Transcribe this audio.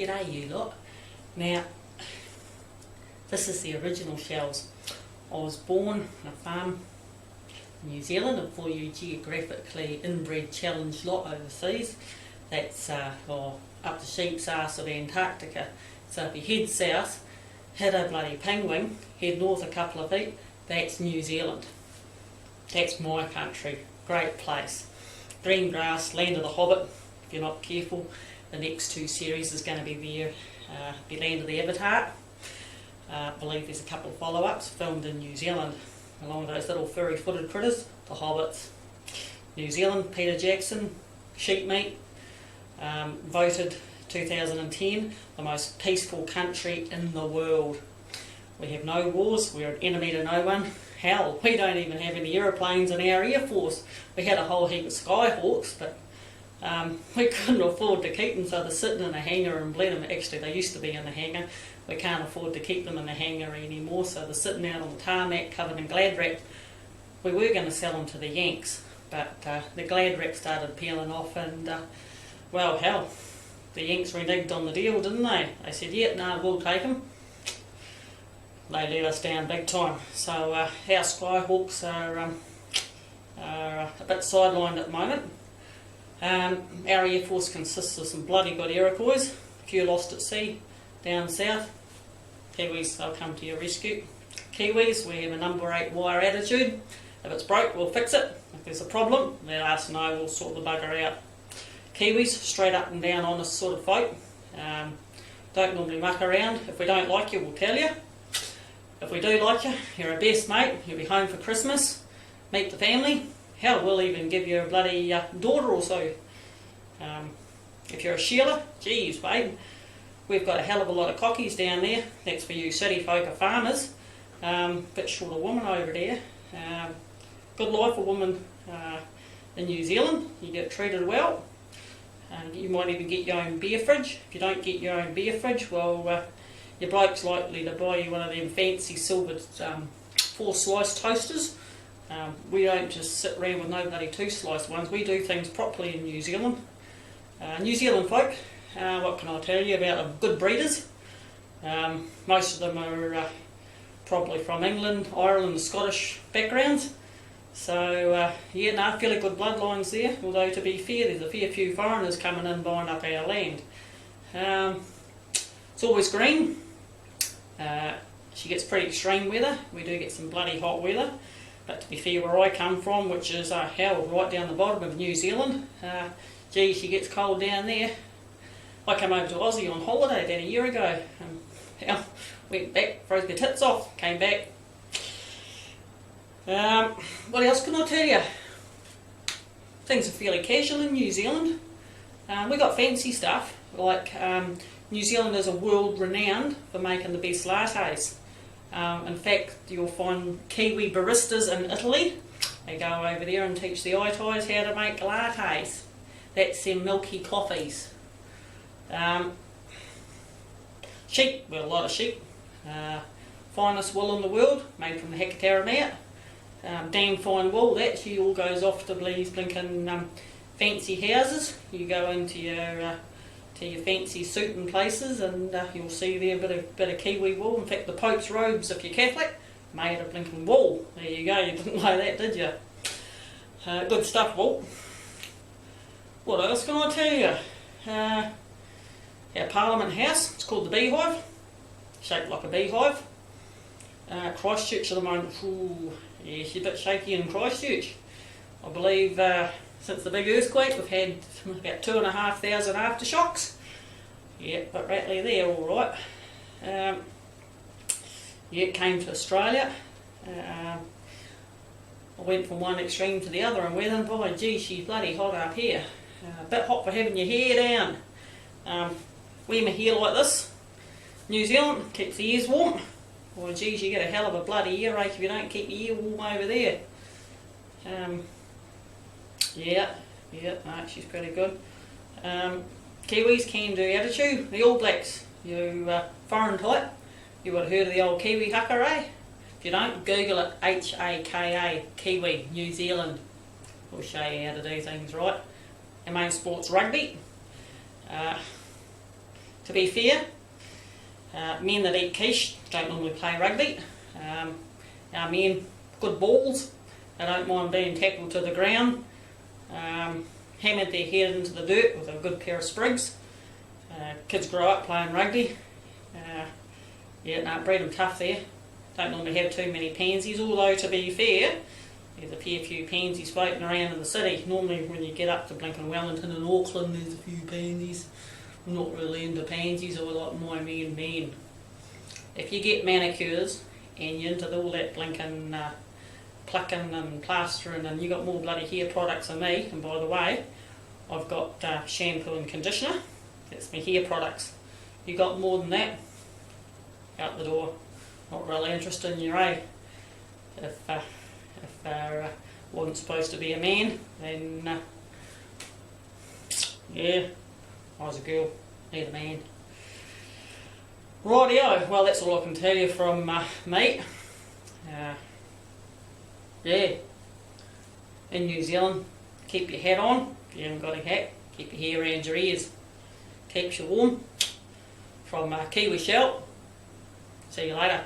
G'day you lot. Now, this is the original Shellz. I was born on a farm in New Zealand, and for you geographically inbred challenged lot overseas, that's up the sheep's arse of Antarctica. So if you head south, hit a bloody penguin, head north a couple of feet, that's New Zealand. That's my country. Great place. Green grass, land of the Hobbit. If you're not careful, the next two series is going to be there. Be Land of the Avatar. I believe there's a couple of follow-ups filmed in New Zealand, along with those little furry-footed critters, the hobbits. New Zealand, Peter Jackson, sheep meat, voted 2010 the most peaceful country in the world. We have no wars, we're an enemy to no one. Hell, we don't even have any aeroplanes in our Air Force. We had a whole heap of Skyhawks, but we couldn't afford to keep them, so they're sitting in a hangar in Blenheim. Actually, they used to be in the hangar. We can't afford to keep them in the hangar anymore, so they're sitting out on the tarmac covered in glad wrap. We were going to sell them to the Yanks, but the glad wrap started peeling off, and well, hell, the Yanks reneged on the deal, didn't they? They said, yeah, no, we'll take them. They let us down big time. So our Skyhawks are a bit sidelined at the moment. Our Air Force consists of some bloody good Iroquois, a few lost at sea, down south. Kiwis, they'll come to your rescue. Kiwis, we have a number 8 wire attitude. If it's broke, we'll fix it. If there's a problem, let us know, we'll sort the bugger out. Kiwis, straight up and down honest sort of folk. Don't normally muck around. If we don't like you, we'll tell you. If we do like you, you're our best mate, you'll be home for Christmas, meet the family. Hell, we'll even give you a bloody daughter or so. If you're a Sheila, geez, babe, we've got a hell of a lot of cockies down there. That's for you city folk or farmers. Bit short of woman over there. Good life for women in New Zealand. You get treated well. You might even get your own beer fridge. If you don't get your own beer fridge, well, your bloke's likely to buy you one of them fancy silver 4-slice toasters. We don't just sit around with no bloody 2-slice ones. We do things properly in New Zealand. New Zealand folk, what can I tell you about them? Good breeders. Most of them are probably from England, Ireland, Scottish backgrounds. So yeah, no, fairly good bloodlines there. Although to be fair, there's a fair few foreigners coming in buying up our land. It's always green. She gets pretty extreme weather. We do get some bloody hot weather. But to be fair, where I come from, which is hell, right down the bottom of New Zealand, gee, she gets cold down there. I came over to Aussie on holiday about a year ago. Hell, went back, froze my tits off, came back. What else can I tell you? Things are fairly casual in New Zealand. We got fancy stuff, like New Zealanders are world renowned for making the best lattes. In fact, you'll find Kiwi baristas in Italy. They go over there and teach the Itais how to make lattes. That's them milky coffees. Sheep, well, a lot of sheep. Finest wool in the world, made from the Hecatoramia. Damn fine wool, that she all goes off to these blinking fancy houses. You go into your fancy suit and places, and you'll see there a bit of Kiwi wool. In fact, the Pope's robes, if you're Catholic, made of blinking wool. There you go, you didn't know that, did you? Good stuff, wool. What else can I tell you? Our Parliament House, it's called the Beehive, shaped like a beehive. Christchurch at the moment, ooh, yeah, she's a bit shaky in Christchurch. I believe since the big earthquake we've had about 2,500 aftershocks. Yeah, but rattly there, alright. Yeah, it came to Australia. I went from one extreme to the other in weather, and boy, gee, she's bloody hot up here. A bit hot for having your hair down. Wear my hair like this. New Zealand keeps the ears warm. Boy, geez, you get a hell of a bloody earache if you don't keep your ear warm over there. Yeah, no, she's pretty good. Kiwis, can-do attitude. The All Blacks, you foreign type. You would have heard of the old Kiwi haka, eh? If you don't, Google it, H-A-K-A, Kiwi, New Zealand. We'll show you how to do things right. Our main sport's rugby. to be fair. Men that eat quiche don't normally play rugby. Our men, good balls, they don't mind being tackled to the ground, hammered their head into the dirt with a good pair of sprigs. Kids grow up playing rugby. Breed them tough there. Don't normally have too many pansies, although to be fair, there's a fair few pansies floating around in the city. Normally when you get up to Blinken Wellington and Auckland, there's a few pansies. I'm not really into pansies, or like my men. If you get manicures and you're into all that blinking plucking and plastering, and you got more bloody hair products than me, and by the way, I've got shampoo and conditioner. That's my hair products. You got more than that, out the door. Not really interested in your If wasn't supposed to be a man, then yeah, I was a girl, need a man. Rightio, well that's all I can tell you from me. Yeah, in New Zealand, keep your hat on. If you haven't got a hat, keep your hair around your ears. Keeps you warm. From Kiwi Shellz. See you later.